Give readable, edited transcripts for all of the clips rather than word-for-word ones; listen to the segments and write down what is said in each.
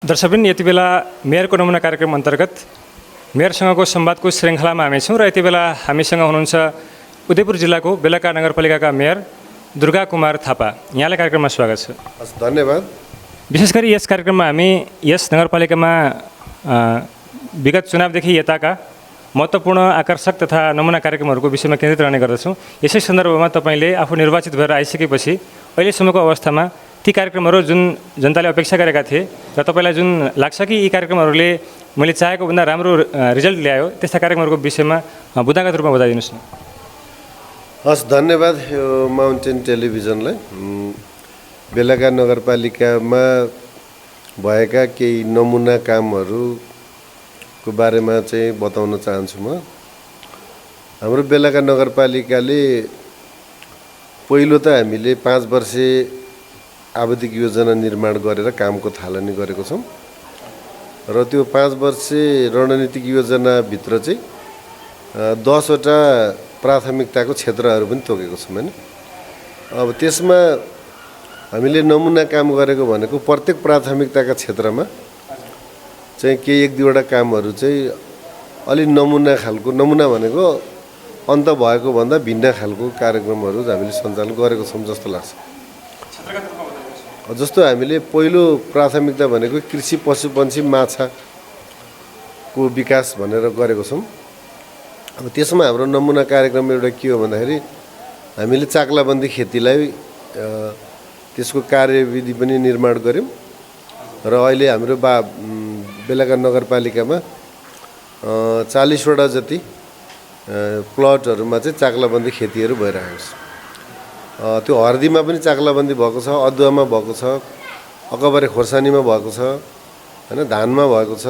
दर्शकवृन्द, यति बेला मेयरको नमुना कार्यक्रम अन्तर्गत मेयरसँगको संवादको श्रृङ्खलामा हामी छौँ र यति बेला हामीसँग हुनुहुन्छ उदयपुर जिल्लाको बेलका नगरपालिकाका मेयर दुर्गा कुमार थापा। यहाँलाई कार्यक्रममा स्वागत छ। धन्यवाद। विशेष गरी यस कार्यक्रममा हामी यस नगरपालिकामा विगत चुनावदेखि यताका महत्त्वपूर्ण आकर्षक तथा नमुना कार्यक्रमहरूको विषयमा केन्द्रित रहने गर्दछौँ। यसै सन्दर्भमा तपाईँले आफू निर्वाचित भएर आइसकेपछि अहिलेसम्मको अवस्थामा ती कार्यक्रमहरू जुन जनताले अपेक्षा गरेका थिए र तपाईँलाई जुन लाग्छ कि यी कार्यक्रमहरूले मैले चाहेको भन्दा राम्रो रिजल्ट ल्यायो, त्यस्ता कार्यक्रमहरूको विषयमा बुदागत रूपमा बताइदिनुहोस् न। हस्, धन्यवाद यो माउन्टेन टेलिभिजनलाई। बेलका नगरपालिकामा भएका केही नमुना कामहरूको बारेमा चाहिँ बताउन चाहन्छु म। हाम्रो बेलका नगरपालिकाले पहिलो त हामीले 5 वर्षे आवधिक योजना निर्माण गरेर कामको थालनी गरेको छौँ र त्यो 5 वर्षे रणनीतिक योजनाभित्र चाहिँ 10 वटा प्राथमिकताको क्षेत्रहरू पनि तोकेको छौँ हैन। अब त्यसमा हामीले नमुना काम गरेको भनेको प्रत्येक प्राथमिकताका क्षेत्रमा चाहिँ केही 1-2 वटा कामहरू चाहिँ अलि नमुना खालको, नमुना भनेको अन्त भएको भन्दा भिन्न खालको कार्यक्रमहरू हामीले सञ्चालन गरेको छौँ जस्तो लाग्छ। जस्तो हामीले पहिलो प्राथमिकता भनेको कृषि, पशुपन्छी, माछाको विकास भनेर गरेको छौँ। अब त्यसमा हाम्रो नमुना कार्यक्रम एउटा के हो भन्दाखेरि हामीले चाक्लाबन्दी खेतीलाई त्यसको कार्यविधि पनि निर्माण गऱ्यौँ र अहिले हाम्रो बेलका नगरपालिकामा 40 वटा जति प्लटहरूमा चाहिँ चाक्लाबन्दी खेतीहरू भइरहेको छ। त्यो हर्दीमा पनि चाक्लाबन्दी भएको छ, अदुवामा भएको छ, अकबरे खोर्सानीमा भएको छ हैन, धानमा भएको छ।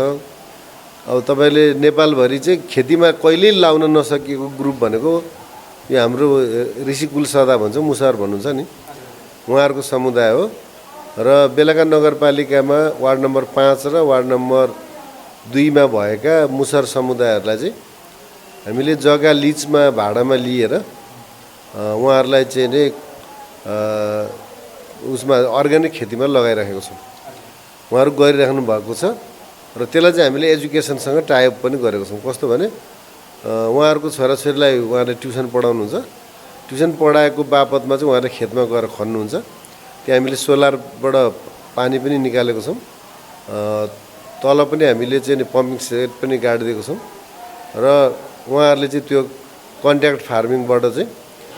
अब तपाईँले नेपालभरि चाहिँ खेतीमा कहिल्यै लाउन नसकेको ग्रुप भनेको यो हाम्रो ऋषिकुल सदा भन्छ, मुसार भन्नुहुन्छ नि, उहाँहरूको समुदाय हो। र बेलका नगरपालिकामा वार्ड नम्बर 5 र वार्ड नम्बर 2 मा भएका मुसार समुदायहरूलाई चाहिँ हामीले जग्गा लिजमा भाडामा लिएर उहाँहरूलाई चाहिँ नि उसमा अर्ग्यानिक खेतीमा लगाइराखेको छौँ। उहाँहरू गरिराख्नु भएको छ र त्यसलाई चाहिँ हामीले एजुकेसनसँग टाइअप पनि गरेको छौँ। कस्तो भने उहाँहरूको छोराछोरीलाई उहाँले ट्युसन पढाउनुहुन्छ, ट्युसन पढाएको बापतमा चाहिँ उहाँहरूले खेतमा गएर खन्नुहुन्छ। त्यहाँ हामीले सोलरबाट पानी पनि निकालेको छौँ, तल पनि हामीले चाहिँ पम्पिङ सेट पनि गाडिदिएको छौँ र उहाँहरूले चाहिँ त्यो कन्ट्याक्ट फार्मिङबाट चाहिँ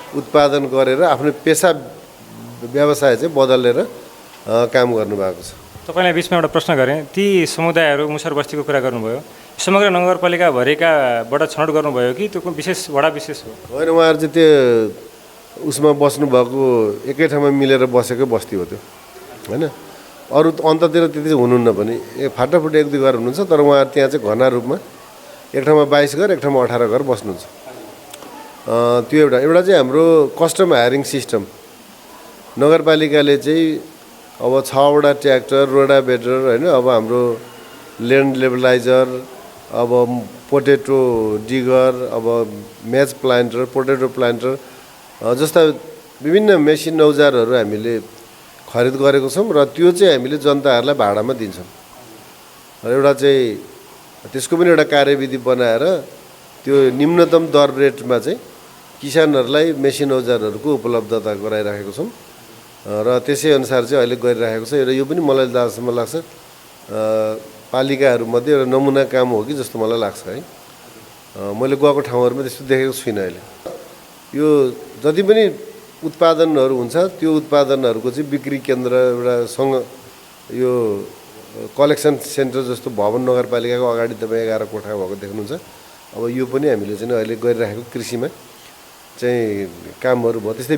उत्पादन गरेर आफ्नो पेसा व्यवसाय चाहिँ बदलेर काम गर्नुभएको छ। तपाईँलाई बिचमा एउटा प्रश्न गरेँ, ती समुदायहरू मुसर बस्तीको कुरा गर्नुभयो, समग्र नगरपालिकाभरिकाबाट छनौट गर्नुभयो कि त्यो विशेष वडा विशेष हो? होइन, उहाँहरू चाहिँ त्यो उसमा बस्नुभएको एकै ठाउँमा मिलेर बसेकै बस्ती हो त्यो होइन। अरू अन्ततिर त्यति हुनुहुन्न पनि, फाटाफुट 1-2 घर हुनुहुन्छ, तर उहाँहरू त्यहाँ चाहिँ घना रूपमा एक ठाउँमा 22 घर, एक ठाउँमा 18 घर बस्नुहुन्छ। त्यो एउटा चाहिँ हाम्रो कस्टम हायरिङ सिस्टम नगरपालिकाले चाहिँ अब 6 वटा ट्र्याक्टर, रोडावेटर होइन, अब हाम्रो ल्यान्ड लेभलाइजर, अब पोटेटो डिगर, अब म्याच प्लान्टर, पोटेटो प्लान्टर जस्ता विभिन्न मेसिन औजारहरू हामीले खरिद गरेको छौँ र त्यो चाहिँ हामीले जनताहरूलाई भाडामा दिन्छौँ। र एउटा चाहिँ त्यसको पनि एउटा कार्यविधि बनाएर त्यो निम्नतम दर रेटमा चाहिँ किसानहरूलाई मेसिन औजारहरूको उपलब्धता गराइराखेको छौँ र त्यसै अनुसार चाहिँ अहिले गरिराखेको छ। र यो पनि मलाई जहाँसम्म लाग्छ पालिकाहरूमध्ये एउटा नमुना काम हो कि जस्तो मलाई लाग्छ है। मैले गएको ठाउँहरूमा त्यस्तो देखेको छुइनँ अहिले। यो जति पनि उत्पादनहरू हुन्छ त्यो उत्पादनहरूको चाहिँ बिक्री केन्द्र एउटासँग यो कलेक्सन सेन्टर जस्तो भवन नगरपालिकाको अगाडि तपाईँ 11 कोठा भएको देख्नुहुन्छ। अब यो पनि हामीले चाहिँ अहिले गरिराखेको कृषिमा चाहिँ कामहरू भयो। त्यस्तै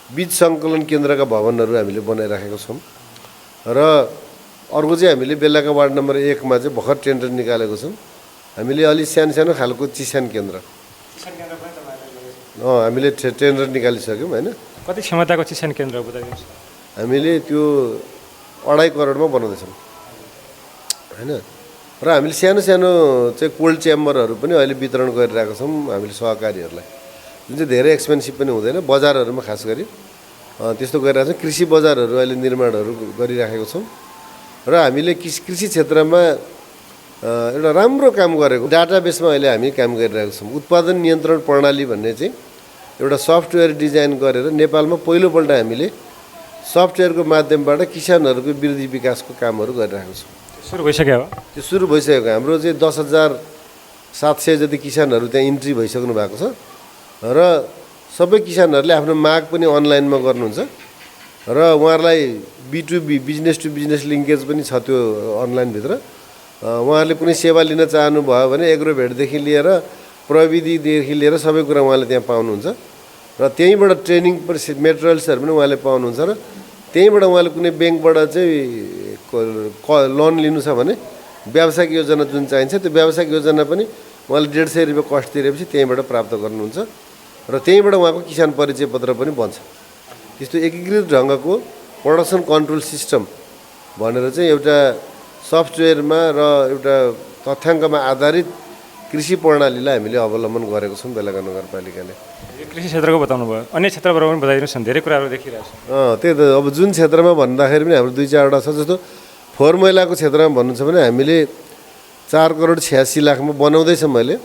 बीज सङ्कलन केन्द्रका भवनहरू हामीले बनाइराखेको छौँ र अर्को चाहिँ हामीले बेलका वार्ड नम्बर 1 मा चाहिँ भर्खर टेन्डर निकालेको छौँ। हामीले अलि सानो खालको चिसान केन्द्र हामीले टेन्डर निकालिसक्यौँ होइन। कति क्षमताको चिसान केन्द्र बताइदिनुहोस्? हामीले त्यो 2.5 करोडमा बनाउँदैछौँ होइन। र हामीले सानो चाहिँ कोल्ड च्याम्बरहरू पनि अहिले वितरण गरिरहेका छौँ हामीले सहकारीहरूलाई, जुन चाहिँ धेरै एक्सपेन्सिभ पनि हुँदैन, बजारहरूमा खास गरी त्यस्तो गरिरहेको छौँ। कृषि बजारहरू अहिले निर्माणहरू गरिराखेको छौँ र हामीले कृषि क्षेत्रमा एउटा राम्रो काम गरेको डाटाबेसमा अहिले हामी काम गरिरहेको छौँ। उत्पादन नियन्त्रण प्रणाली भन्ने चाहिँ एउटा सफ्टवेयर डिजाइन गरेर नेपालमा पहिलोपल्ट हामीले सफ्टवेयरको माध्यमबाट किसानहरूको वृद्धि विकासको कामहरू गरिरहेको छौँ। सुरु भइसक्यो हो? त्यो सुरु भइसकेको हाम्रो चाहिँ 10,700 जति किसानहरू त्यहाँ इन्ट्री भइसक्नु भएको छ र सबै किसानहरूले आफ्नो माग पनि अनलाइनमा गर्नुहुन्छ र उहाँहरूलाई B2B business to business linkage पनि छ त्यो अनलाइनभित्र। उहाँहरूले कुनै सेवा लिन चाहनुभयो भने एग्रोभेटदेखि लिएर प्रविधिदेखि लिएर सबै कुरा उहाँले त्यहाँ पाउनुहुन्छ र त्यहीँबाट ट्रेनिङ मेटेरियल्सहरू पनि उहाँले पाउनुहुन्छ र त्यहीँबाट उहाँले कुनै ब्याङ्कबाट चाहिँ लोन लिनु छ भने व्यावसायिक योजना जुन चाहिन्छ त्यो व्यावसायिक योजना पनि उहाँले 150 रुपियाँ कस्ट तिरेपछि त्यहीँबाट प्राप्त गर्नुहुन्छ र त्यहीँबाट उहाँको किसान परिचय पत्र पनि बन्छ। त्यस्तो एकीकृत ढङ्गको प्रोडक्सन कन्ट्रोल सिस्टम भनेर चाहिँ एउटा सफ्टवेयरमा र एउटा तथ्याङ्कमा आधारित कृषि प्रणालीलाई हामीले अवलम्बन गरेको छौँ बेलगा नगरपालिकाले। कृषि क्षेत्रको बताउनु भयो, अन्य क्षेत्रबाट पनि बताइदिनुहोस् न, धेरै कुराहरू देखिरहेको छ। त्यही त अब जुन क्षेत्रमा भन्दाखेरि पनि हाम्रो 2-4वटा छ। जस्तो फोहोर मैलाको क्षेत्रमा भन्नु छ भने हामीले 4,86,00,000 बनाउँदैछौँ। मैले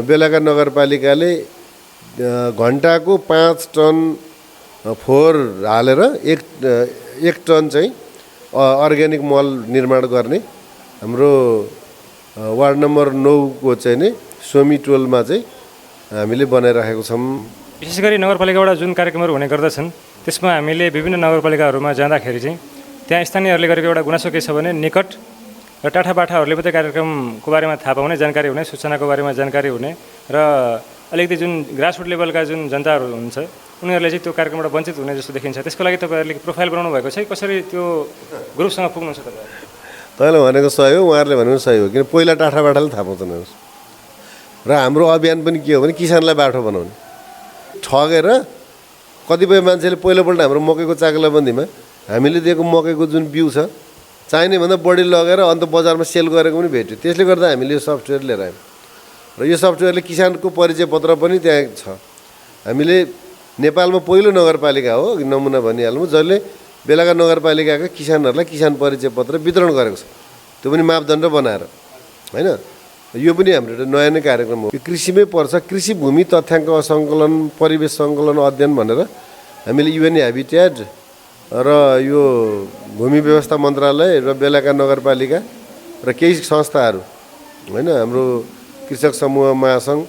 बेलगा नगरपालिकाले घन्टाको 5 टन फोहोर हालेर एक टन चाहिँ अर्ग्यानिक मल निर्माण गर्ने हाम्रो वार्ड नम्बर 9 को चाहिँ नि सोमी टोलमा चाहिँ हामीले बनाइराखेको छौँ। विशेष गरी नगरपालिकाबाट जुन कार्यक्रमहरू हुने गर्दछन् त्यसमा हामीले विभिन्न नगरपालिकाहरूमा जाँदाखेरि चाहिँ त्यहाँ स्थानीयहरूले गरेको एउटा गुनासो के छ भने निकट र टाठाबाठाहरूले मात्रै कार्यक्रमको बारेमा थाहा पाउने, जानकारी हुने, सूचनाको बारेमा जानकारी हुने र अलिकति जुन ग्रासरुट लेभलका जुन जनताहरू हुन्छ उनीहरूले चाहिँ त्यो कार्यक्रमबाट वञ्चित हुने जस्तो देखिन्छ। त्यसको लागि तपाईँहरूले प्रोफाइल बनाउनु भएको छ, कसरी त्यो ग्रुपसँग पुग्नुहुन्छ तपाईँ? तपाईँले भनेको सही हो, उहाँहरूले भनेको सही हो। किन पहिला टाठाबाठाले थाहा पाउँदैन र हाम्रो अभियान पनि के हो भने किसानलाई बाटो बनाउने। ठगेर कतिपय मान्छेले पहिलोपल्ट हाम्रो मकैको चाक्लाबन्दीमा हामीले दिएको मकैको जुन बिउ छ चाहिने भन्दा बढी लगेर अन्त बजारमा सेल गरेको पनि भेट्यो। त्यसले गर्दा हामीले यो सफ्टवेयर लिएर आयौँ र यो सफ्टवेयरले किसानको परिचय पत्र पनि त्यहाँ छ। हामीले नेपालमा पहिलो नगरपालिका हो, नमुना भनिहाल्नु, जसले बेलगा नगरपालिकाका किसानहरूलाई किसान परिचय पत्र वितरण गरेको छ, त्यो पनि मापदण्ड बनाएर होइन। यो पनि हाम्रो एउटा नयाँ नै कार्यक्रम हो। यो कृषिमै पर्छ। कृषि भूमि तथ्याङ्क सङ्कलन, परिवेश सङ्कलन अध्ययन भनेर हामीले UN ह्याबिट्याट र यो भूमि व्यवस्था मन्त्रालय र बेलगा नगरपालिका र केही संस्थाहरू होइन, हाम्रो कृषक समूह महासङ्घ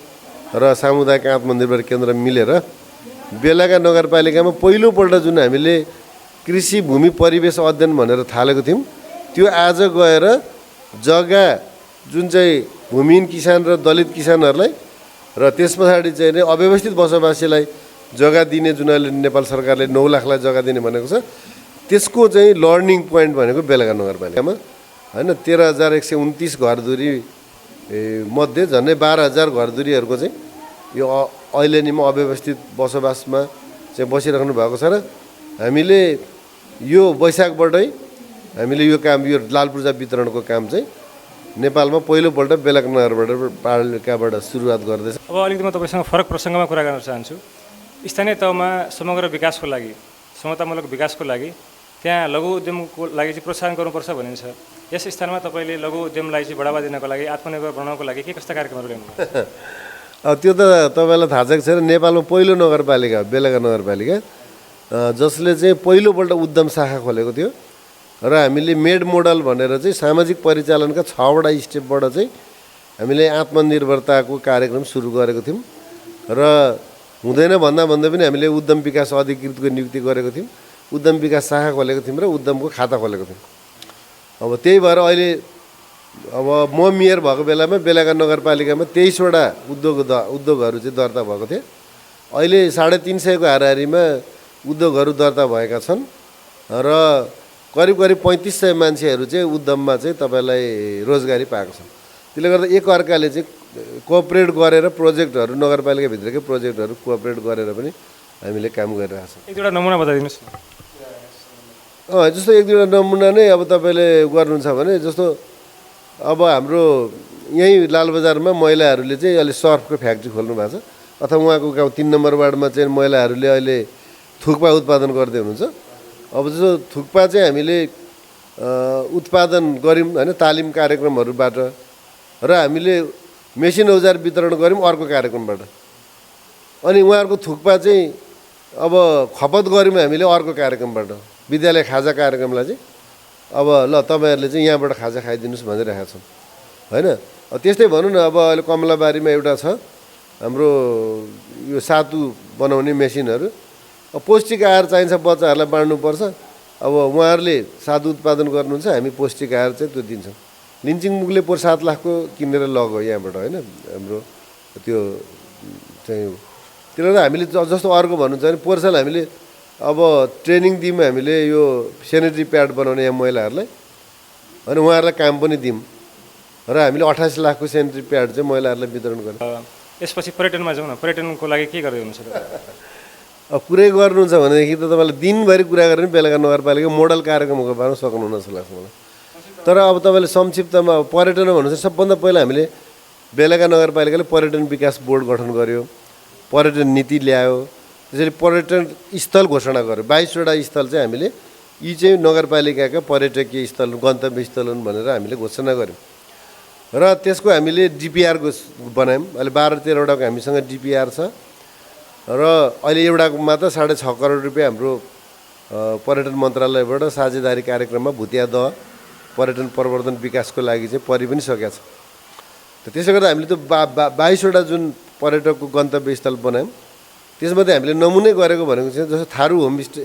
र सामुदायिक आत्मनिर्भर केन्द्र मिलेर बेलगा नगरपालिकामा पहिलोपल्ट जुन हामीले कृषि भूमि परिवेश अध्ययन भनेर थालेको थियौँ त्यो आज गएर जग्गा जुन चाहिँ भूमिहीन किसान र दलित किसानहरूलाई र त्यस पछाडि चाहिँ नै अव्यवस्थित बसोबासीलाई जग्गा दिने, जुन अहिले नेपाल सरकारले 9 लाखलाई जग्गा दिने भनेको छ, त्यसको चाहिँ लर्निङ पोइन्ट भनेको बेलगा नगरपालिकामा होइन। 13,129 घरधुरी मध्ये झन्डै 12,000 घरधुरीहरूको चाहिँ यो अहिले नि अव्यवस्थित बसोबासमा चाहिँ बसिराख्नु भएको छ र हामीले यो वैशाखबाटै हामीले यो काम, यो लाल पूर्जा वितरणको काम चाहिँ नेपालमा पहिलोपल्ट बेलगा नगरपालिकाबाट सुरुवात गर्दैछ। अब अलिकति म तपाईँसँग फरक प्रसङ्गमा कुरा गर्न चाहन्छु। स्थानीय तहमा समग्र विकासको लागि, समतामूलक विकासको लागि त्यहाँ लघु उद्यमको लागि चाहिँ प्रोत्साहन गर्नुपर्छ भनिन्छ। यस स्थानमा तपाईँले लघु उद्यमलाई चाहिँ बढावा दिनको लागि, आत्मनिर्भर बनाउनको लागि के कस्ता कार्यक्रमहरू ल्याउनु? त्यो त तपाईँलाई थाहा छ कि छैन, नेपालमा पहिलो नगरपालिका बेलगा नगरपालिका जसले चाहिँ पहिलोपल्ट उद्यम शाखा खोलेको थियो र हामीले मेड मोडल भनेर चाहिँ सामाजिक परिचालनका 6वटा स्टेपबाट चाहिँ हामीले आत्मनिर्भरताको कार्यक्रम सुरु गरेको थियौँ र हुँदैन भन्दा पनि हामीले उद्यम विकास अधिकृतको नियुक्ति गरेको थियौँ, उद्यम विकास शाखा खोलेको थियौँ र उद्यमको खाता खोलेको थियौँ। अब त्यही भएर अहिले अब म मेयर भएको बेलामा बेलगा नगरपालिकामा 23वटा उद्योगहरू चाहिँ दर्ता भएको थिए। अहिले 350 को हाराहारीमा उद्योगहरू दर्ता भएका छन् र करिब 3500 मान्छेहरू चाहिँ उद्यममा चाहिँ तपाईँलाई रोजगारी पाएको छ। त्यसले गर्दा एकअर्काले चाहिँ कोअपरेट गरेर प्रोजेक्टहरू, नगरपालिकाभित्रकै प्रोजेक्टहरू कोअपरेट गरेर पनि हामीले काम गरिरहेको छौँ। एक दुईवटा नमुना बताइदिनुहोस् न। जस्तो एक दुईवटा नमुना नै अब तपाईँले गर्नुहुन्छ भने, जस्तो अब हाम्रो यहीँ लालबजारमा महिलाहरूले चाहिँ अहिले सर्फको फ्याक्ट्री खोल्नु भएको छ, अथवा उहाँको गाउँ 3 नम्बर वार्डमा चाहिँ महिलाहरूले अहिले थुक्पा उत्पादन गर्दै हुनुहुन्छ। अब जस्तो थुक्पा चाहिँ हामीले उत्पादन गऱ्यौँ होइन तालिम कार्यक्रमहरूबाट र हामीले मेसिन औजार वितरण गऱ्यौँ अर्को कार्यक्रमबाट अनि उहाँहरूको थुक्पा चाहिँ अब खपत गऱ्यौँ हामीले अर्को कार्यक्रमबाट विद्यालय खाजा कार्यक्रमलाई चाहिँ अब ल तपाईँहरूले चाहिँ यहाँबाट खाजा खाइदिनुहोस् भनिरहेका छौँ होइन त्यस्तै भनौँ न अब अहिले कमलाबारीमा एउटा छ हाम्रो यो सातु बनाउने मेसिनहरू पौष्टिक आहार चाहिन्छ बच्चाहरूलाई बाँड्नुपर्छ अब उहाँहरूले सातु उत्पादन गर्नुहुन्छ हामी पौष्टिक आहार चाहिँ त्यो दिन्छौँ लिन्चिङमुखले 7 लाखको किनेर लग्यो यहाँबाट होइन हाम्रो त्यो चाहिँ त्यसले गर्दा हामीले जस्तो अर्को भन्नुहुन्छ भने पोहोर साल हामीले अब ट्रेनिङ दियौँ हामीले यो सेनिटरी प्याड बनाउने यहाँ महिलाहरूलाई अनि उहाँहरूलाई काम पनि दियौँ र हामीले 28 लाखको सेनिटरी प्याड चाहिँ महिलाहरूलाई वितरण गऱ्यौँ यसपछि पर्यटनमा जाउँ न पर्यटनको लागि के गर्दै हुनुहुन्छ अब कुरै गर्नुहुन्छ भनेदेखि त तपाईँलाई दिनभरि कुरा गरेर पनि बेलुका नगरपालिका मोडल कार्यक्रमको बारेमा सक्नुहुन्न जस्तो लाग्छ मलाई तर अब तपाईँले संक्षिप्तमा पर्यटन भन्नुहुन्छ सबभन्दा पहिला हामीले बेलुका नगरपालिकाले पर्यटन विकास बोर्ड गठन गर्यो पर्यटन नीति ल्यायो त्यसरी पर्यटन स्थल घोषणा गर्यो 22वटा स्थल चाहिँ हामीले यी चाहिँ नगरपालिकाका पर्यटकीय स्थल गन्तव्य स्थल हुन् भनेर हामीले घोषणा गऱ्यौँ र त्यसको हामीले डिपिआरको बनायौँ अहिले 12-13वटाको हामीसँग डिपिआर छ र अहिले एउटामा त 6.5 करोड रुपियाँ हाम्रो पर्यटन मन्त्रालयबाट साझेदारी कार्यक्रममा भुतिया दह पर्यटन प्रवर्धन विकासको लागि चाहिँ परि पनि सकेको छ त्यसले गर्दा हामीले त 22वटा जुन पर्यटकको गन्तव्य स्थल बनायौँ त्यसमध्ये हामीले नमुनै गरेको भनेको चाहिँ जस्तो थारू होमस्टे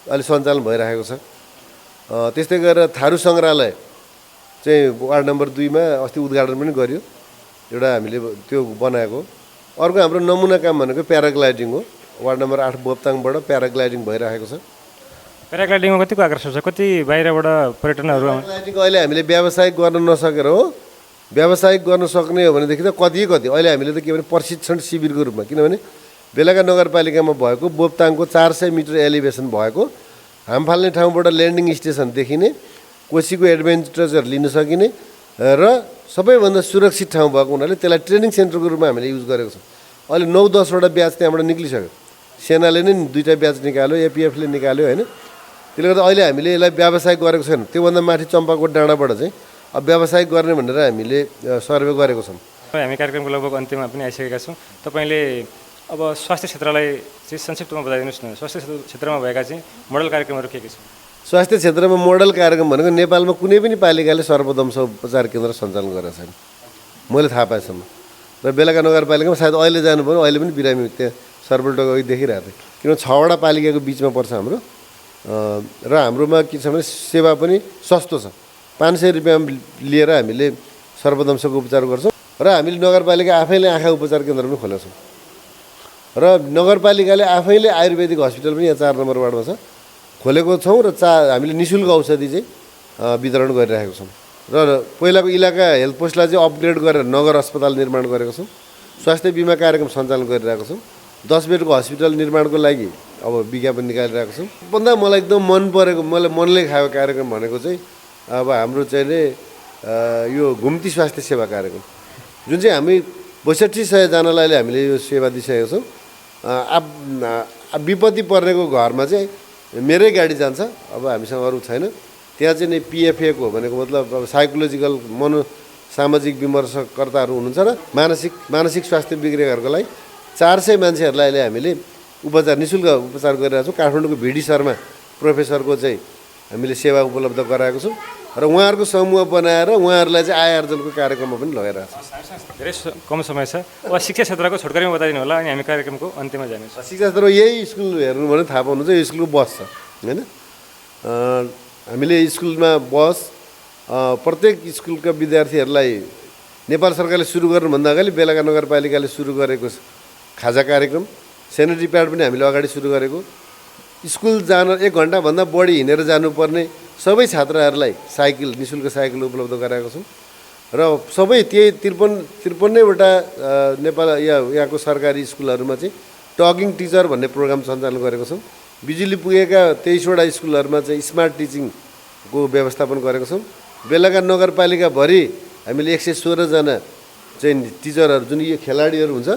अहिले सञ्चालन भइरहेको छ त्यस्तै गरेर थारू सङ्ग्रहालय चाहिँ वार्ड नम्बर 2मा अस्ति उद्घाटन पनि गरियो एउटा हामीले त्यो बनाएको अर्को हाम्रो नमुना काम भनेको प्याराग्लाइडिङ हो वार्ड नम्बर 8 बोप्ताङबाट प्याराग्लाइडिङ भइरहेको छ प्याराग्लाइडिङमा कतिको आकर्षण छ कति बाहिरबाट पर्यटनहरू प्याराग्लाइडिङ अहिले हामीले व्यावसायिक गर्न नसकेर हो व्यावसायिक गर्न सक्ने हो भनेदेखि त कति अहिले हामीले त के भने प्रशिक्षण शिविरको रूपमा किनभने बेलुका नगरपालिकामा भएको बोप्ताङको 400 मिटर एलिभेसन भएको हाम फाल्ने ठाउँबाट ल्यान्डिङ स्टेसन देखिने कोसीको एडभेन्चरहरू लिन सकिने र सबैभन्दा सुरक्षित ठाउँ भएको हुनाले त्यसलाई ट्रेनिङ सेन्टरको रूपमा हामीले युज गरेको छौँ अहिले 9-10वटा ब्याच त्यहाँबाट निक्लिसक्यो सेनाले नै 2टा ब्याच निकाल्यो एपिएफले निकाल्यो होइन त्यसले गर्दा अहिले हामीले यसलाई व्यावसायिक गरेको छैन त्योभन्दा माथि चम्पाकोट डाँडाबाट चाहिँ अब व्यावसायिक गर्ने भनेर हामीले सर्वे गरेको छौँ हामी कार्यक्रमको लगभग अन्त्यमा पनि आइसकेका छौँ तपाईँले अब स्वास्थ्य क्षेत्रलाई चाहिँ संक्षिप्तमा बताइदिनुहोस् न स्वास्थ्य क्षेत्रमा भएका चाहिँ मोडल कार्यक्रमहरू के छन् स्वास्थ्य क्षेत्रमा मोडल कार्यक्रम भनेको नेपालमा कुनै पनि पालिकाले सर्वदंश उपचार केन्द्र सञ्चालन गरेको छैन मैले थाहा पाएसम्म र बेलुका नगरपालिकामा सायद अहिले जानुभयो अहिले पनि बिरामी त्यहाँ सर्भलटोको अघि देखिरहेको थिएँ किनभने 6वटा पालिकाको बिचमा पर्छ हाम्रो र हाम्रोमा के छ भने सेवा पनि सस्तो छ 500 रुपियाँमा लिएर हामीले सर्वदंशको उपचार गर्छौँ र हामीले नगरपालिका आफैले आँखा उपचार केन्द्र पनि खोलेको छौँ र नगरपालिकाले आफैले आयुर्वेदिक हस्पिटल पनि यहाँ 4 नम्बर वार्डमा छ खोलेको छौँ र हामीले निःशुल्क औषधि चाहिँ वितरण गरिरहेको छौँ र पहिलाको इलाका हेल्थ पोस्टलाई चाहिँ अपग्रेड गरेर नगर अस्पताल निर्माण गरेको छौँ स्वास्थ्य बिमा कार्यक्रम सञ्चालन गरिरहेको छौँ 10 बेडको हस्पिटल निर्माणको लागि अब विज्ञापन निकालिरहेको छौँ भन्दा मलाई एकदम मन परेको मलाई मनले खाएको कार्यक्रम भनेको चाहिँ अब हाम्रो चाहिँ यो घुम्ती स्वास्थ्य सेवा कार्यक्रम जुन चाहिँ हामी 6200जनालाई हामीले यो सेवा दिइसकेका छौँ विपत्ति पर्नेको घरमा चाहिँ मेरै गाडी जान्छ अब हामीसँग अरू छैन त्यहाँ चाहिँ नि पिएफएको भनेको मतलब अब साइकोलोजिकल सामाजिक विमर्शकर्ताहरू हुनुहुन्छ र मानसिक स्वास्थ्य बिग्रेकाहरूको लागि 400 मान्छेहरूलाई अहिले हामीले उपचार निःशुल्क उपचार गरिरहेको छौँ काठमाडौँको भिडी शर्मा प्रोफेसरको चाहिँ हामीले सेवा उपलब्ध गराएको छौँ र उहाँहरूको समूह बनाएर उहाँहरूलाई चाहिँ आय आर्जनको कार्यक्रममा पनि लगाइरहेको छौँ धेरै कम समय छ अब शिक्षा क्षेत्रको छोटकरीमा बताइदिनु होला अनि हामी कार्यक्रमको अन्त्यमा जानेछौँ शिक्षा क्षेत्र यही स्कुल हेर्नु भने थाहा पाउनुहुन्छ यो स्कुलको बस छ होइन हामीले स्कुलमा बस प्रत्येक स्कुलका विद्यार्थीहरूलाई नेपाल सरकारले सुरु गर्नुभन्दा अगाडि बेलुका नगरपालिकाले सुरु गरेको खाजा कार्यक्रम सेनिटरी प्याड पनि हामीले अगाडि सुरु गरेको स्कुल जान 1 घन्टाभन्दा बढी हिँडेर जानुपर्ने सबै छात्रहरूलाई साइकल निःशुल्क साइकल उपलब्ध गराएको छौँ र सबै त्यही 53वटा नेपाल यहाँको सरकारी स्कुलहरूमा चाहिँ टगिङ टिचर भन्ने प्रोग्राम सञ्चालन गरेको छौँ बिजुली पुगेका 23वटा स्कुलहरूमा चाहिँ स्मार्ट टिचिङको व्यवस्थापन गरेको छौँ बेलुका नगरपालिकाभरि हामीले 116जना चाहिँ टिचरहरू जुन यो खेलाडीहरू हुन्छ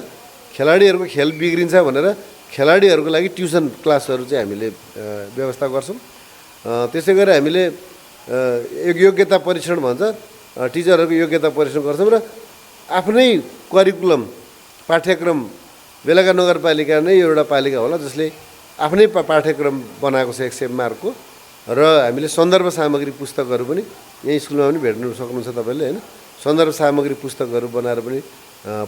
खेलाडीहरूको खेल बिग्रिन्छ भनेर खेलाडीहरूको लागि ट्युसन क्लासहरू चाहिँ हामीले व्यवस्था गर्छौँ त्यसै गरी हामीले योग्यता परीक्षण भन्छ, टिचरहरूको योग्यता परीक्षण गर्छौँ र आफ्नै करिकुलम पाठ्यक्रम बेलका नगरपालिका नै एउटा पालिका होला जसले आफ्नै पाठ्यक्रम बनाएको छ 100 मार्कको र हामीले सन्दर्भ सामग्री पुस्तकहरू पनि यही स्कुलमा पनि भेट्नु सक्नुहुन्छ तपाईँले होइन। सन्दर्भ सामग्री पुस्तकहरू बनाएर पनि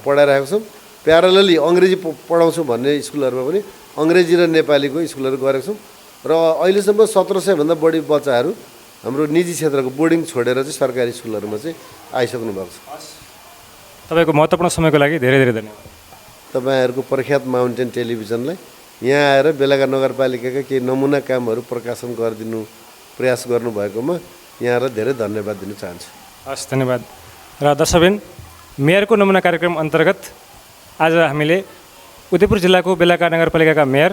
पढाइरहेको छौँ। प्यारलली अङ्ग्रेजी पढाउँछु भन्ने स्कुलहरूमा पनि अङ्ग्रेजी र नेपालीको स्कुलहरू गरेको छौँ र अहिलेसम्म 1700 भन्दा बढी बच्चाहरू हाम्रो निजी क्षेत्रको बोर्डिङ छोडेर चाहिँ सरकारी स्कुलहरूमा चाहिँ आइसक्नु भएको छ। तपाईँको महत्त्वपूर्ण समयको लागि धेरै धेरै धन्यवाद। तपाईँहरूको प्रख्यात माउन्टेन टेलिभिजनलाई यहाँ आएर बेलका नगरपालिकाका केही नमुना कामहरू प्रकाशन गरिदिनु प्रयास गर्नुभएकोमा यहाँलाई धेरै धन्यवाद दिन चाहन्छु। हस्, धन्यवाद। र दर्शकबिन, मेयरको नमुना कार्यक्रम अन्तर्गत आज हामीले उदयपुर जिल्लाको बेलका नगरपालिकाका मेयर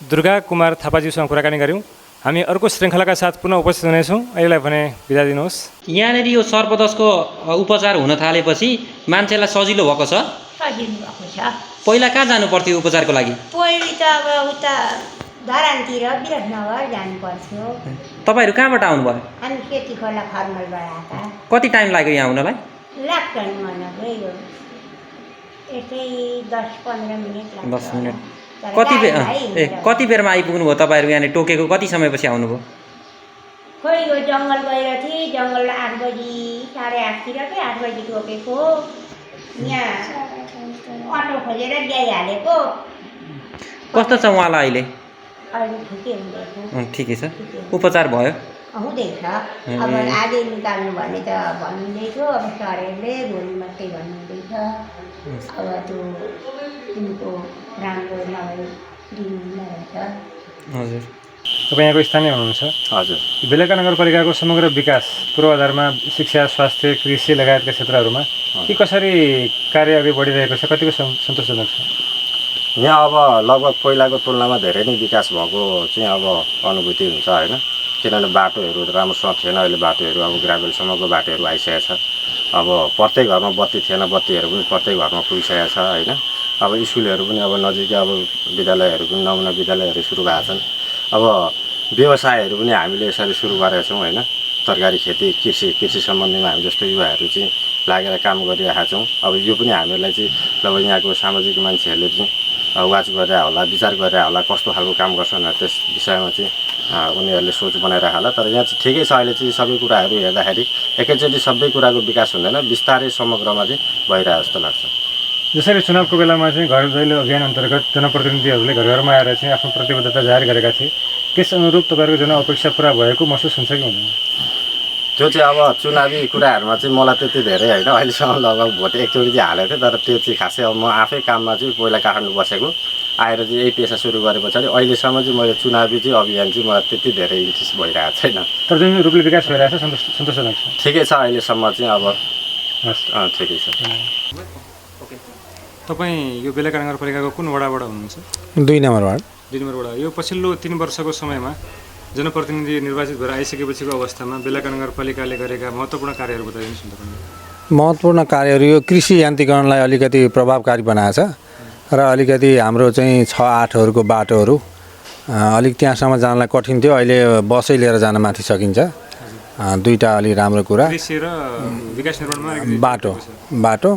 दुर्गा कुमार थापाज्यूसँग कुराकानी गऱ्यौँ। हामी अर्को श्रृङ्खलाका साथ पुनः उपस्थित हुनेछौँ। अहिलेलाई भने बिदा दिनुहोस्। यहाँनिर यो सर्पदशको उपचार हुन थालेपछि मान्छेलाई सजिलो भएको छ? सजिलो भएको छ। पहिला कहाँ जानु पर्थ्यो उपचारको लागि? पहिले त अब उता धरानतिर विराटनगर जानु पर्थ्यो। तपाईँहरू कहाँबाट आउनुभयो? हामी खेती खोला फर्मलबाट आएका। कति टाइम लाग्यो यहाँ आउनलाई? लाग्छ नि मलाई यो यस्तै 10-15 मिनट लाग्छ। 10 मिनट। तर कति बेर गाडी भाइ हिँडेर। कति बेरमा आइपुग्नु भयो तपाईँहरू यहाँनिर? टोकेको कति समयपछि आउनुभयो? खोइ यो जङ्गल गएर थिएँ, जङ्गल 8 बजी 8:30तिर कि 8 बजी टोकेको। यहाँ अटो खोजेर ल्याइहालेको। कस्तो छ उहाँलाई अहिले? अहिले ठिकै हुँदैछ। ठिकै छ, उपचार भयो? हुँदैछ। अब आगे निकाल्नु भने त भन्नुहुँदैथ्यो, अब सरहरूले भोलि मात्रै भन्नुहुँदैछ। अब त्यो उनको राम्रो नभए दिनुहुन्न रहेछ। हजुर। तपाईँ यहाँको स्थानीय हुनुहुन्छ। हजुर। बेलका नगरपालिकाको समग्र विकास पूर्वाधारमा शिक्षा, स्वास्थ्य, कृषि लगायतका क्षेत्रहरूमा के कसरी कार्य अघि बढिरहेको छ? कतिको सन्तोषजनक छ? यहाँ अब लगभग पहिलाको तुलनामा धेरै नै विकास भएको चाहिँ अब अनुभूति हुन्छ होइन। किनभने बाटोहरू राम्रोसँग थिएन, अहिले बाटोहरू अब ग्राभेलसम्मको बाटोहरू आइसकेको छ। अब प्रत्येक घरमा बत्ती थिएन, बत्तीहरू पनि प्रत्येक घरमा पुगिसकेको छ होइन। अब स्कुलहरू पनि अब नजिकै अब विद्यालयहरू पनि नमुना विद्यालयहरू सुरु भएको छन्। अब व्यवसायहरू पनि हामीले यसरी सुरु गरेका छौँ होइन। तरकारी खेती, कृषि सम्बन्धीमा हामी जस्तो युवाहरू चाहिँ लागेर काम गरिरहेका छौँ। अब यो पनि हामीहरूलाई चाहिँ अब यहाँको सामाजिक मान्छेहरूले चाहिँ वाच गरेर होला, विचार गरेर होला, कस्तो खालको काम गर्छन् त्यस विषयमा चाहिँ उनीहरूले सोच बनाइरहेको होला। तर यहाँ चाहिँ ठिकै छ, अहिले चाहिँ सबै कुराहरू हेर्दाखेरि एकैचोटि सबै कुराको विकास हुँदैन, बिस्तारै समग्रमा चाहिँ भइरहेको जस्तो लाग्छ। जसरी चुनावको बेलामा चाहिँ घर दैलो अभियान अन्तर्गत जनप्रतिनिधिहरूले घर घरमा आएर चाहिँ आफ्नो प्रतिबद्धता जाहेर गरेका थिए, त्यस अनुरूप तपाईँहरूको जनअपेक्षा पुरा भएको महसुस हुन्छ कि हुँदैन? त्यो चाहिँ अब चुनावी कुराहरूमा चाहिँ मलाई त्यति धेरै होइन, अहिलेसम्म लगभग भोट एकचोटि चाहिँ हालेको थिएँ। तर त्यो चाहिँ खासै अब म आफै काममा चाहिँ पहिला काठमाडौँ बसेको आएर चाहिँ यही पेसा सुरु गरे पछाडि अहिलेसम्म चाहिँ मैले चुनावी चाहिँ अभियान चाहिँ मलाई त्यति धेरै इन्ट्रेस्ट भइरहेको छैन। तर जुन रूपले विकास भइरहेको छ सन्तोषजनक छ। ठिकै छ अहिलेसम्म चाहिँ अब ठिकै छ। तपाईँ यो बेलका नगरपालिकाको कुन वडाबाट हुनुहुन्छ? 2 नम्बर वार्ड। 2 नम्बर वडा। यो पछिल्लो 3 वर्षको समयमा जनप्रतिनिधि निर्वाचित भएर आइसकेपछिको अवस्थामा बेलका नगरपालिकाले गरेका महत्त्वपूर्ण कार्यहरू बताइदिनुहोस् न तपाईँले। महत्त्वपूर्ण कार्यहरू यो कृषि यान्त्रिकरणलाई अलिकति प्रभावकारी बनाएको छ र अलिकति हाम्रो चाहिँ 6-8हरूको बाटोहरू अलिक त्यहाँसम्म जानलाई कठिन थियो। अहिले बसै लिएर जान माथि सकिन्छ। दुईवटा अलि राम्रो कुरा। कृषि र विकास निर्माणमा बाटो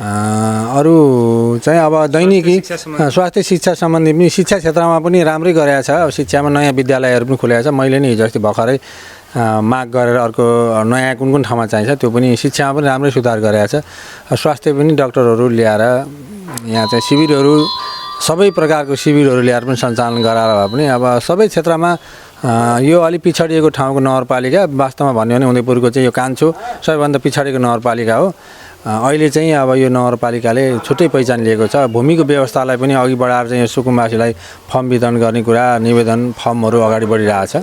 अरू चाहिँ अब दैनिकी स्वास्थ्य शिक्षा सम्बन्धी पनि शिक्षा क्षेत्रमा पनि राम्रै गरेको छ। अब शिक्षामा नयाँ विद्यालयहरू पनि खुलेको छ। मैले नि हिजो अस्ति भर्खरै माग गरेर अर्को नयाँ कुन कुन ठाउँमा चाहिन्छ त्यो पनि शिक्षामा पनि राम्रै सुधार गरेको छ। स्वास्थ्य पनि डक्टरहरू ल्याएर यहाँ चाहिँ शिविरहरू सबै प्रकारको शिविरहरू ल्याएर पनि सञ्चालन गराएर भए पनि अब सबै क्षेत्रमा यो अलिक पिछडिएको ठाउँको नगरपालिका वास्तवमा भन्यो भने उदयपुरको चाहिँ यो कान्छो सबैभन्दा पिछडिएको नगरपालिका हो। अहिले चाहिँ अब यो नगरपालिकाले छुट्टै पहिचान लिएको छ। भूमिको व्यवस्थालाई पनि अघि बढाएर चाहिँ यो सुकुम्बासीलाई फर्म वितरण गर्ने कुरा निवेदन फर्महरू अगाडि बढिरहेको छ।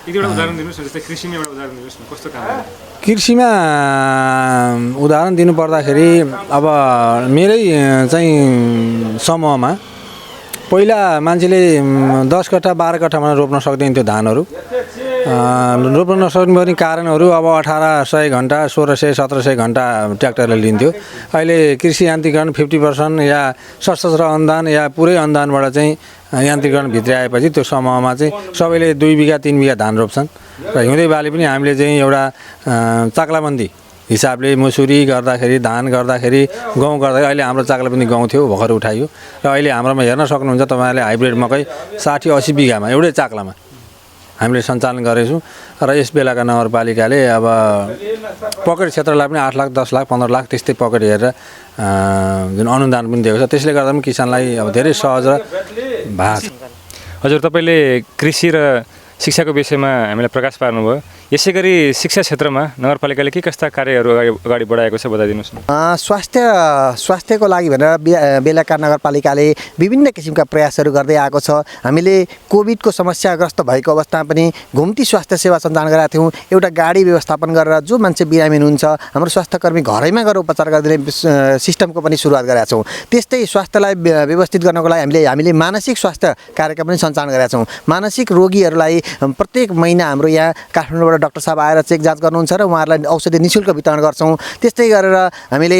एउटा उदाहरण दिनुहोस् न, जस्तै कृषिमा एउटा उदाहरण दिनुहोस् न, कस्तो काम हो? कृषिमा उदाहरण दिनुपर्दाखेरि अब मेरै चाहिँ समूहमा पहिला मान्छेले 10 कट्ठा 12 कट्ठामा रोप्न सक्दैन थियो धानहरू। रोप्न नसक्ने पनि कारणहरू अब 1800 घन्टा 1600-1700 घन्टा ट्र्याक्टरले लिन्थ्यो। अहिले कृषि यान्त्रिकरण 50% या सशस्त्र अनुदान या पुरै अनुदानबाट चाहिँ यान्त्रिकरण भित्र आएपछि त्यो समूहमा चाहिँ सबैले 2 बिघा 3 बिघा धान रोप्छन्। र हिउँदे बाली पनि हामीले चाहिँ एउटा चाक्लाबन्दी हिसाबले मुसुरी गर्दाखेरि धान गर्दाखेरि गहुँ गर्दाखेरि अहिले हाम्रो चाक्लाबन्दी गहुँ थियो भर्खर उठाइयो र अहिले हाम्रोमा हेर्न सक्नुहुन्छ तपाईँहरूले हाइब्रिड मकै 60-80 बिघामा एउटै चाक्लामा हामीले सञ्चालन गरेछौँ र यस बेलाका नगरपालिकाले अब पकेट क्षेत्रलाई पनि 8 लाख 10 लाख 15 लाख त्यस्तै पकेट हेरेर जुन अनुदान पनि दिएको छ त्यसले गर्दा पनि किसानलाई अब धेरै सहज र भएको छ। हजुर तपाईँले कृषि र शिक्षाको विषयमा हामीलाई प्रकाश पार्नुभयो। यसै गरी शिक्षा क्षेत्रमा नगरपालिकाले के कस्ता कार्यहरू अगाडि बढाएको छ बताइदिनुहोस् न। स्वास्थ्यको लागि भनेर बेलाका नगरपालिकाले विभिन्न किसिमका प्रयासहरू गर्दै आएको छ। हामीले कोभिडको समस्याग्रस्त भएको अवस्थामा पनि घुम्ती स्वास्थ्य सेवा सञ्चालन गरेका थियौँ। एउटा गाडी व्यवस्थापन गरेर जो मान्छे बिरामी हुनुहुन्छ हाम्रो स्वास्थ्यकर्मी घरैमा गएर उपचार गरिदिने सिस्टमको पनि सुरुवात गरेका छौँ। त्यस्तै स्वास्थ्यलाई व्यवस्थित गर्नको लागि हामीले मानसिक स्वास्थ्य कार्यक्रम पनि सञ्चालन गरेका छौँ। मानसिक रोगीहरूलाई प्रत्येक महिना हाम्रो यहाँ काठमाडौँबाट डाक्टर साहब आएर चेक जाँच गर्नुहुन्छ र उहाँहरूलाई औषधि निःशुल्क वितरण गर्छौँ। त्यस्तै गरेर हामीले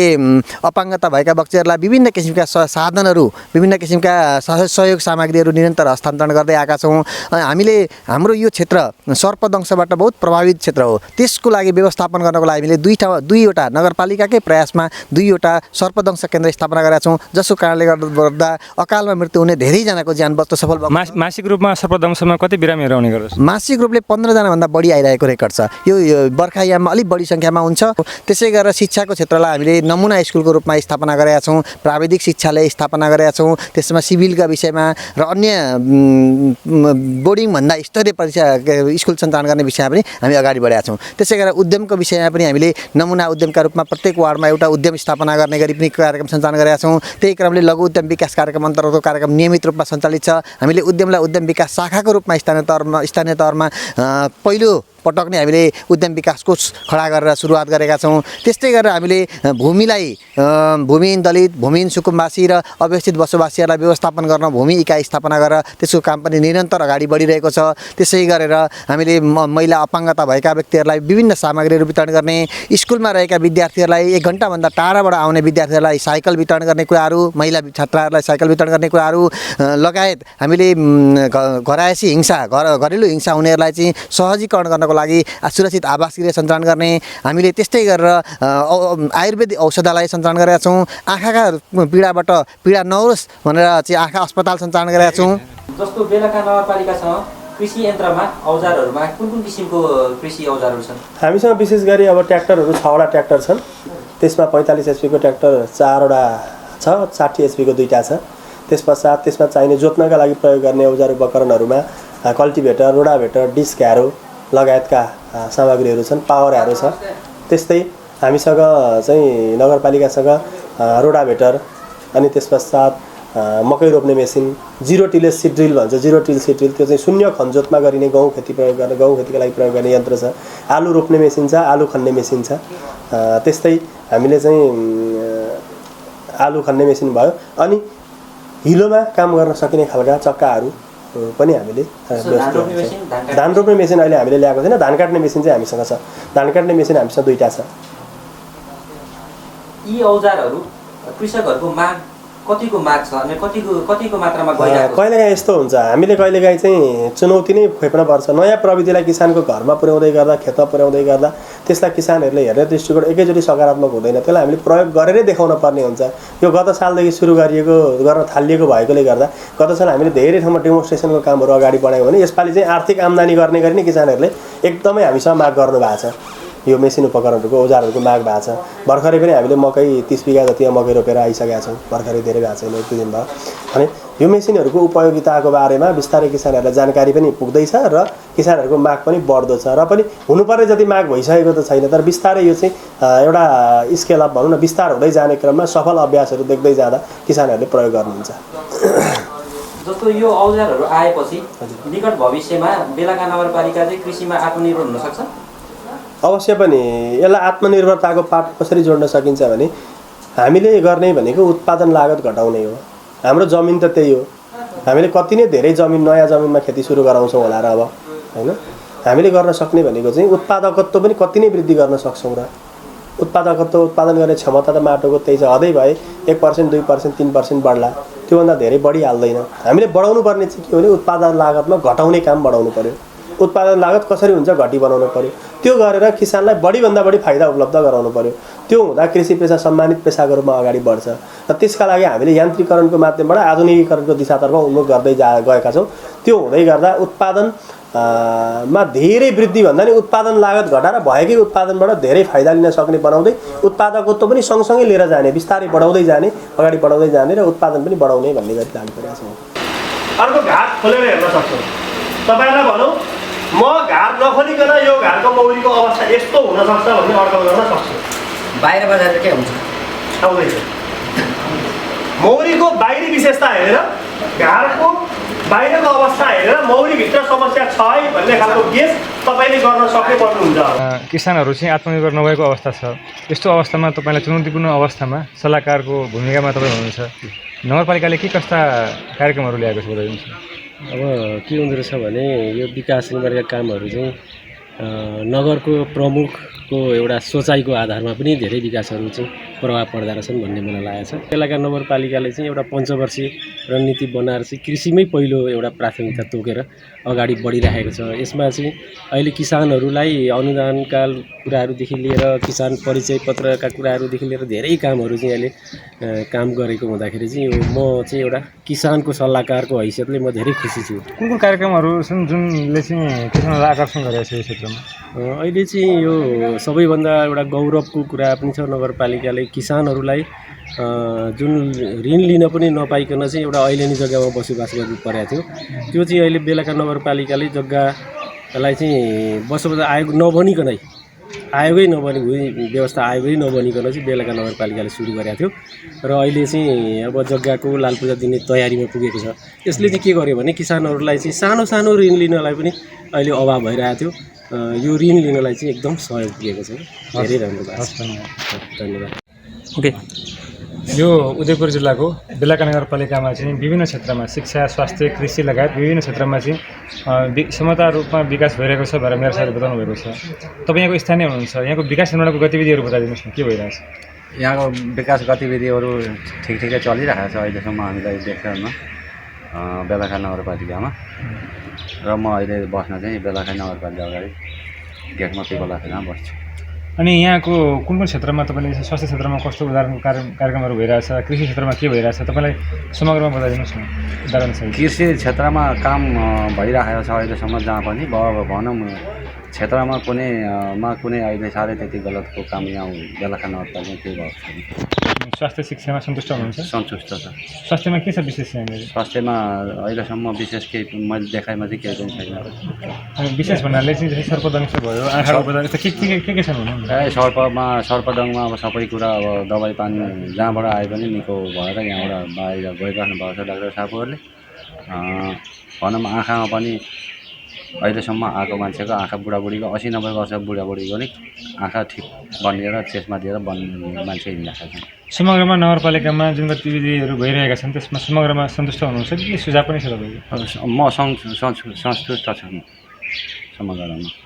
अपाङ्गता भएका व्यक्तिहरूलाई विभिन्न किसिमका साधनहरू विभिन्न किसिमका सहयोग सामग्रीहरू निरन्तर हस्तान्तरण गर्दै आएका छौँ। हामीले हाम्रो यो क्षेत्र सर्पदंशबाट बहुत प्रभावित क्षेत्र हो। त्यसको लागि व्यवस्थापन गर्नको लागि हामीले दुईवटा नगरपालिकाकै प्रयासमा 2वटा सर्पदंश केन्द्र स्थापना गरेका छौँ, जसको कारणले गर्दा अकालमा मृत्यु हुने धेरैजनाको ज्यान बच्न सफल भएको छ। मासिक रूपमा सर्पदंशमा कति बिरामीहरू आउने गर्दछ? मासिक रूपले 15 जनाभन्दा बढी आइरहेको रेकर्ड छ। यो बर्खायाममा अलिक बढी सङ्ख्यामा हुन्छ। त्यसै गरेर शिक्षाको क्षेत्रलाई हामीले नमुना स्कुलको रूपमा स्थापना गरेका छौँ। प्राविधिक शिक्षालय स्थापना गरेका छौँ। त्यसमा सिभिलका विषयमा र अन्य बोर्डिङभन्दा स्तरीय परीक्षा स्कुल सञ्चालन गर्ने विषयमा पनि हामी अगाडि बढेका छौँ। त्यसै गरेर उद्यमको विषयमा पनि हामीले नमुना उद्यमका रूपमा प्रत्येक वार्डमा एउटा उद्यम स्थापना गर्ने गरी पनि कार्यक्रम सञ्चालन गरेका छौँ। त्यही क्रमले लघु उद्यम विकास कार्यक्रम अन्तर्गतको कार्यक्रम नियमित रूपमा सञ्चालित छ। हामीले उद्यमलाई उद्यम विकास शाखाको रूपमा स्थानीय तहमा पहिलो पटक नै हामीले उद्यम विकास कोष खडा गरेर सुरुवात गरेका छौँ। त्यस्तै गरेर हामीले भूमिहीन दलित भूमिहीन सुकुम्बासी र अव्यवस्थित बसोबासीहरूलाई व्यवस्थापन गर्न भूमि इकाइ स्थापना गरेर त्यसको काम पनि निरन्तर अगाडि बढिरहेको छ। त्यसै गरेर हामीले महिला अपाङ्गता भएका व्यक्तिहरूलाई विभिन्न सामग्रीहरू वितरण गर्ने, स्कुलमा रहेका विद्यार्थीहरूलाई 1 घन्टाभन्दा टाढाबाट आउने विद्यार्थीहरूलाई साइकल वितरण गर्ने कुराहरू, महिला छात्राहरूलाई साइकल वितरण गर्ने कुराहरू लगायत हामीले घरायसी हिंसा घरेलु हिंसा हुनेहरूलाई चाहिँ सहजीकरण गर्नको लागि सुरक्षित आवास गृह सञ्चालन गर्ने, हामीले त्यस्तै गरेर आयुर्वेदिक औषधालय सञ्चालन गरेका छौँ। आँखाका पीडाबाट पीडा नहोस् भनेर चाहिँ आँखा अस्पताल सञ्चालन गरेका छौँ। जस्तो बेलाका नगरपालिकासँग कृषि यन्त्रमा औजारहरूमा कुन किसिमको कृषि औजारहरू छन्? हामीसँग विशेष गरी अब ट्र्याक्टरहरू 6वटा ट्र्याक्टर छन्। त्यसमा 45 HP को ट्र्याक्टर 4वटा छ, 60 HP को 2टा छ। त्यसपश्चात त्यसमा चाहिने जोत्नका लागि प्रयोग गर्ने औजार उपकरणहरूमा कल्टिभेटर, रोडाभेटर, डिस्क ह्यारो लगायतका सामग्रीहरू छन्। पावर ह्यारो छ। त्यस्तै हामीसँग चाहिँ नगरपालिकासँग रोडाभेटर अनि त्यसपश्चात मकै रोप्ने मेसिन, 0 टिलेज सिड ड्रिल भन्छ, 0 टिल सिड ड्रिल, त्यो चाहिँ शून्य खनजोतमा गरिने गहुँ खेतीका लागि प्रयोग गर्ने यन्त्र छ। आलु रोप्ने मेसिन छ, आलु खन्ने मेसिन छ। त्यस्तै हामीले चाहिँ आलु खन्ने मेसिन भयो। अनि हिलोमा काम गर्न सकिने खालका चक्काहरू पनि हामीले धान रोप्ने मेसिन अहिले हामीले ल्याएको छैन। धान काट्ने मेसिन चाहिँ हामीसँग छ। धान काट्ने मेसिन हामीसँग 2टा छ। यी औजारहरू कृषकहरूको माग कतिको माग छ अनि कतिको मात्रामा गइरहेको छ? कहिलेकाहीँ यस्तो हुन्छ, हामीले कहिलेकाहीँ चाहिँ चुनौती नै खोज्नुपर्छ। नयाँ प्रविधिलाई किसानको घरमा पुर्याउँदै गर्दा, खेतमा पुर्याउँदै गर्दा त्यसलाई किसानहरूले हेर्ने दृष्टिकोण एकैचोटि सकारात्मक हुँदैन। त्यसलाई हामीले प्रयोग गरेरै देखाउन पर्ने हुन्छ। यो गत सालदेखि सुरु गर्न थालिएको भएकोले गर्दा गत साल हामीले धेरै ठाउँमा डेमोन्स्ट्रेसनको कामहरू अगाडि बढायौँ भने यसपालि चाहिँ आर्थिक आम्दानी गर्ने गरी नै किसानहरूले एकदमै हामीसँग माग गर्नु भएको छ। यो मेसिन उपकरणहरूको औजारहरूको माग भएको छ। भर्खरै पनि हामीले मकै 30 बिघा जति मकै रोपेर आइसकेका छौँ। भर्खरै धेरै भएको छैन, 1-2 दिन भयो। अनि यो मेसिनहरूको उपयोगिताको बारेमा बिस्तारै किसानहरूलाई जानकारी पनि पुग्दैछ र किसानहरूको माग पनि बढ्दो छ। र पनि हुनुपर्ने जति माग भइसकेको त छैन, तर बिस्तारै यो चाहिँ एउटा स्केल अप भनौँ न, विस्तार हुँदै जाने क्रममा सफल अभ्यासहरू देख्दै जाँदा किसानहरूले प्रयोग गर्नुहुन्छ। जस्तो यो औजारहरू आएपछि निकट भविष्यमा बेलाका नगरपालिका चाहिँ कृषिमा आत्मनिर्भर हुन सक्छ? अवश्य पनि। यसलाई आत्मनिर्भरताको पाठ कसरी जोड्न सकिन्छ भने हामीले गर्ने भनेको उत्पादन लागत घटाउने हो। हाम्रो जमिन त त्यही हो। हामीले कति नै धेरै जमिन, नयाँ जमिनमा खेती सुरु गराउँछौँ होला र अब होइन। हामीले गर्न सक्ने भनेको चाहिँ उत्पादकत्व पनि कति नै वृद्धि गर्न सक्छौँ र उत्पादकत्व, उत्पादन गर्ने क्षमता त माटोको त्यही छ। हदै भए 1%, 2%, 3% बढ्ला, त्योभन्दा धेरै बढिहाल्दैन। हामीले बढाउनु पर्ने चाहिँ के हो भने उत्पादन लागतमा घटाउने काम बढाउनु पर्यो। उत्पादन लागत कसरी हुन्छ घटी बनाउनु पर्यो। त्यो गरेर किसानलाई बढीभन्दा बढी फाइदा उपलब्ध गराउनु पर्यो। त्यो हुँदा कृषि पेसा सम्मानित पेसाको रूपमा अगाडि बढ्छ र त्यसका लागि हामीले यान्त्रिकरणको माध्यमबाट आधुनिकीकरणको दिशातर्फ उन्मुख गर्दै गएका छौँ। त्यो हुँदै गर्दा उत्पादन मा धेरै वृद्धि भन्दा नि उत्पादन लागत घटाएर भएकै उत्पादनबाट धेरै फाइदा लिन सक्ने बनाउँदै उत्पादकत्व पनि सँगसँगै लिएर जाने, बिस्तारै बढाउँदै जाने, अगाडि बढाउँदै जाने र उत्पादन पनि बढाउने भन्ने गरी लागिरहेका छौँ। अर्को घाट खोलेर हेर्न सक्छौँ। तपाईँलाई भनौँ म घाट नखोलिकन यो घाटको मौरीको अवस्था यस्तो हुनसक्छ भन्ने अड्कल गर्न सक्छु। बाहिर बजार के हुन्छ आउँदैछ मौरीको बाहिरी विशेषता हेरेर घाटको बाहिरको अवस्था हेरेर मौरीभित्र समस्या छ है भन्ने खालको गेस तपाईँले गर्न सक्ने पर्नुहुन्छ। किसानहरू चाहिँ आत्मनिर्भर नभएको अवस्था छ। यस्तो अवस्थामा तपाईँलाई चुनौतीपूर्ण अवस्थामा सल्लाहकारको भूमिकामा तपाईँ हुनुहुन्छ। नगरपालिकाले के कस्ता कार्यक्रमहरू ल्याएको छ बताइदिनुहोस्। अब के हुँदो रहेछ भने यो विकास निर्माणका कामहरू चाहिँ नगरको प्रमुखको एउटा सोचाइको आधारमा पनि धेरै विकासहरू चाहिँ प्रभाव पर्दो रहेछन् भन्ने मलाई लागेको छ। बेलाका नगरपालिकाले चाहिँ एउटा पञ्चवर्षीय रणनीति बनाएर चाहिँ कृषिमै पहिलो एउटा प्राथमिकता तोकेर अगाडि बढिरहेको छ। यसमा चाहिँ अहिले किसानहरूलाई अनुदानका कुराहरूदेखि लिएर किसान परिचय पत्रका कुराहरूदेखि लिएर धेरै कामहरू चाहिँ अहिले काम गरेको हुँदाखेरि चाहिँ म चाहिँ एउटा किसानको सल्लाहकारको हैसियतले म धेरै खुसी छु। कुन कार्यक्रमहरू छन् जुनले चाहिँ किसानहरूलाई आकर्षण गरेको छ यो क्षेत्रमा? अहिले चाहिँ यो सबैभन्दा एउटा गौरवको कुरा पनि छ। नगरपालिकाले किसानहरूलाई जुन ऋण लिन पनि नपाइकन चाहिँ एउटा ऐलेनी जग्गामा बसोबास गर्नु परेको थियो, त्यो चाहिँ अहिले बेलाका नगरपालिकाले जग्गालाई चाहिँ बसोबास आयोग नबनिकनै आयोगै नबनी व्यवस्था आयोगै नबनिकन चाहिँ बेलाका नगरपालिकाले सुरु गरेको थियो र अहिले चाहिँ अब जग्गाको लालपूजा दिने तयारीमा पुगेको छ। यसले चाहिँ के गर्यो भने किसानहरूलाई चाहिँ सानो सानो ऋण लिनलाई पनि अहिले अभाव भइरहेको थियो। यो ऋण लिनलाई चाहिँ एकदम सहयोग पुगेको छ। धेरै राम्रो भएको छ। धन्यवाद। ओके, यो उदयपुर जिल्लाको बेलाका नगरपालिकामा चाहिँ विभिन्न क्षेत्रमा शिक्षा, स्वास्थ्य, कृषि लगायत विभिन्न क्षेत्रमा चाहिँ क्षमता रूपमा विकास भइरहेको छ भनेर मेरो साथीले बताउनु भएको छ। तपाईँ यहाँको स्थानीय हुनुहुन्छ, यहाँको विकास निर्माणको गतिविधिहरू बताइदिनुहोस् न, के भइरहेछ? यहाँको विकास गतिविधिहरू ठिकै चलिरहेको छ अहिलेसम्म हामीलाई देख्नमा बेलाखा नगरपालिकामा। र म अहिले बस्न चाहिँ बेलाखा नगरपालिका अगाडि गेटमा पिपलाखामा बस्छु। अनि यहाँको कुन कुन क्षेत्रमा तपाईँले स्वास्थ्य क्षेत्रमा कस्तो उदाहरणको कार्यक्रमहरू भइरहेछ, कृषि क्षेत्रमा के भइरहेछ, तपाईँलाई समग्रमा बताइदिनुहोस् न उदाहरणसहित। कृषि क्षेत्रमा काम भइरहेको छ अहिलेसम्म, जहाँ पनि भनौँ क्षेत्रमा कुनै अहिले साह्रै त्यति गलतको काम यहाँ बेलाखा नगरपालिकामा केही भएको छैन। स्वास्थ्य शिक्षामा सन्तुष्ट हुनुहुन्छ? सन्तुष्ट छ। स्वास्थ्यमा के छ विशेष यहाँनिर? स्वास्थ्यमा अहिलेसम्म विशेष केही मैले देखाइमा चाहिँ केही पनि छैन। अनि विशेष भन्नाले चाहिँ जस्तै सर्पदंश भयो, आँखाको उपचार, यस्तो के छन् भनौँ न? सर्पदङमा अब सबै कुरा अब दबाई पानी जहाँबाट आए पनि निको भएर यहाँबाट बाहिर गइराख्नु भएको छ डाक्टर साहबहरूले। भनौँ आँखामा पनि अहिलेसम्म आएको मान्छेको आँखा बुढाबुढीको 80-90 वर्ष बुढाबुढीको नि आँखा ठिक बनिएर चेस्मा दिएर बन्ने मान्छे हिँडिरहेका छन्। समग्रमा नगरपालिकामा जुन गतिविधिहरू भइरहेका छन् त्यसमा समग्रमा सन्तुष्ट हुनुहुन्छ कि सुझाव पनि छ तपाईँको? म सन्तुष्ट छु समग्रमा।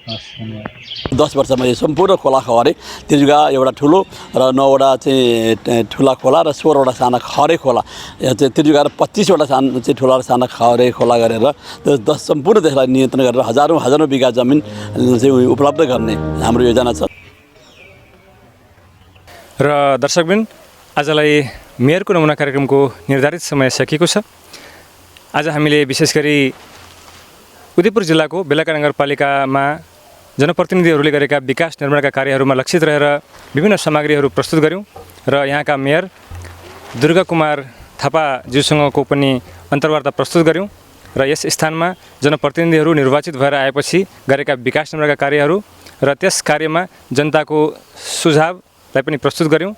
10 वर्षमा यो सम्पूर्ण खोला खहरे तिर्जुगा एउटा ठुलो र 9वटा चाहिँ ठुला खोला र 16वटा साना खहरे खोला, तिर्जुगा र 25वटा साना चाहिँ ठुला र साना खहरे खोला गरेर सम्पूर्ण देशलाई नियन्त्रण गरेर हजारौँ बिघा जमिन चाहिँ उपलब्ध गर्ने हाम्रो योजना छ। र दर्शकबिन, आजलाई मेयरको नमुना कार्यक्रमको निर्धारित समय सकिएको छ। आज हामीले विशेष गरी उदयपुर जिल्लाको बेलाका नगरपालिकामा जनप्रतिनिधिहरूले गरेका विकास निर्माणका कार्यहरूमा लक्षित रहेर विभिन्न सामग्रीहरू प्रस्तुत गऱ्यौँ र यहाँका मेयर दुर्गा कुमार थापाज्यूसँगको पनि अन्तर्वार्ता प्रस्तुत गऱ्यौँ र यस स्थानमा जनप्रतिनिधिहरू निर्वाचित भएर आएपछि गरेका विकास निर्माणका कार्यहरू र त्यस कार्यमा जनताको सुझावलाई पनि प्रस्तुत गऱ्यौँ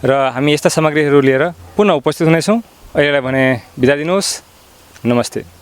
र हामी यस्ता सामग्रीहरू लिएर पुनः उपस्थित हुनेछौँ। अहिलेलाई भने बिदा दिनुहोस्। नमस्ते।